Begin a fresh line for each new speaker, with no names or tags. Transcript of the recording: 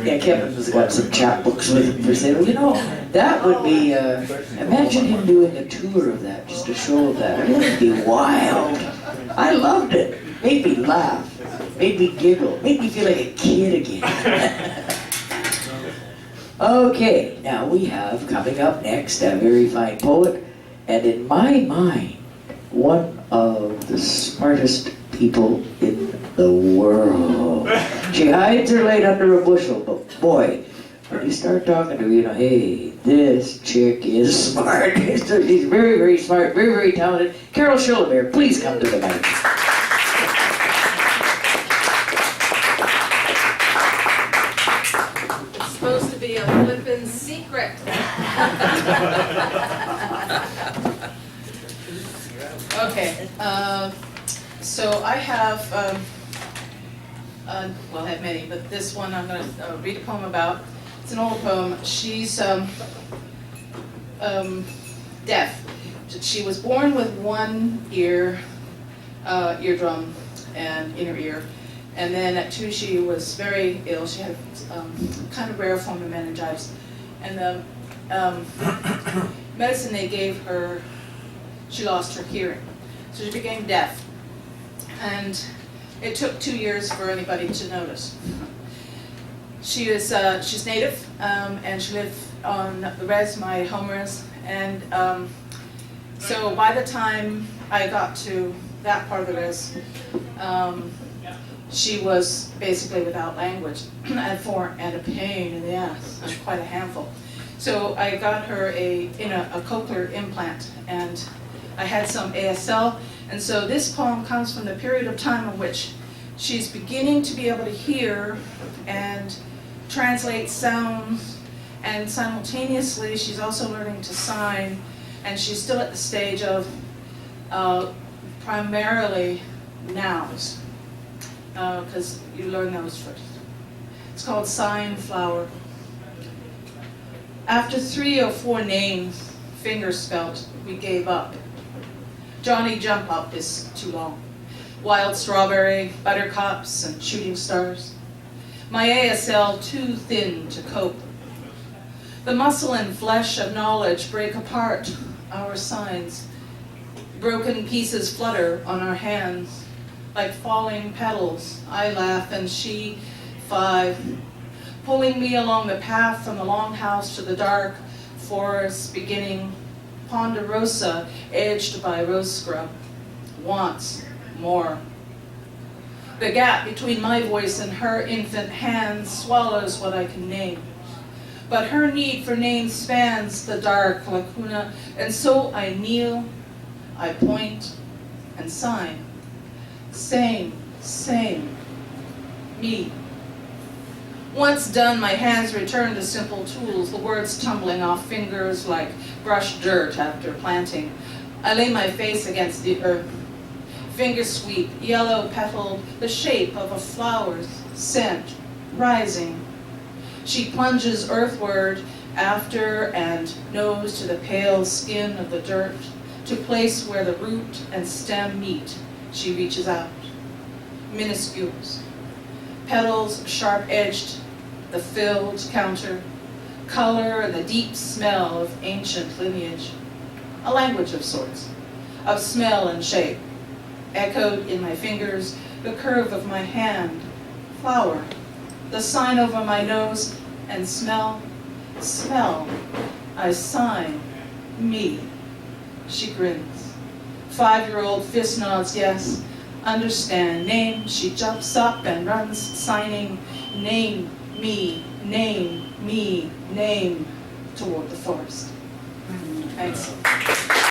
Yeah, Kevin's got some chapbooks with him for sale. You know, that would be, imagine him doing a tour of that, just a show of that. It would be wild. I loved it. Made me laugh, made me giggle, made me feel like a kid again. Okay, now we have coming up next a very fine poet, and in my mind, one of the smartest people in the world. She hides her light under a bushel, but boy, when you start talking to her, you know, hey, this chick is smart. She's very, very smart, very, very talented. Carol Shillibeer, please come to the mic.
It's supposed to be a flippin' secret. Okay, so I have, well, I have many, but this one I'm going to read a poem about. It's an old poem. She's deaf. She was born with one eardrum and inner ear, and then at 2 she was very ill. She had kind of rare form of meningitis, and the medicine they gave her, she lost her hearing, so she became deaf, and it took 2 years for anybody to notice. She is she's native, and she lived on the res, my home res, and so by the time I got to that part of the res, she was basically without language and a pain in the ass, quite a handful. So I got her a cochlear implant, and I had some ASL, and so this poem comes from the period of time in which she's beginning to be able to hear and translate sounds, and simultaneously she's also learning to sign, and she's still at the stage of primarily nouns, because you learn those first. It's called Sign Flower. After 3 or 4 names, fingers spelt, we gave up. Johnny Jump Up is too long. Wild Strawberry, Buttercups, and Shooting Stars. My ASL too thin to cope. The muscle and flesh of knowledge break apart our signs. Broken pieces flutter on our hands. Like falling petals, I laugh and she 5, pulling me along the path from the longhouse to the dark forest beginning ponderosa edged by rose scrub, wants more. The gap between my voice and her infant hands swallows what I can name. But her need for names spans the dark lacuna, and so I kneel, I point, and sign. Same, me. Once done, my hands return to simple tools, the words tumbling off fingers like brushed dirt after planting. I lay my face against the earth. Fingers sweep, yellow petaled, the shape of a flower's scent, rising. She plunges earthward after and nose to the pale skin of the dirt, to place where the root and stem meet. She reaches out, minuscules, petals sharp-edged, the filled counter, color and the deep smell of ancient lineage, a language of sorts, of smell and shape, echoed in my fingers, the curve of my hand, flower, the sign over my nose, and smell, I sign, me. She grins. 5-year-old fist nods, yes, understand, name, she jumps up and runs, signing, name, me, name, toward the forest. Thanks.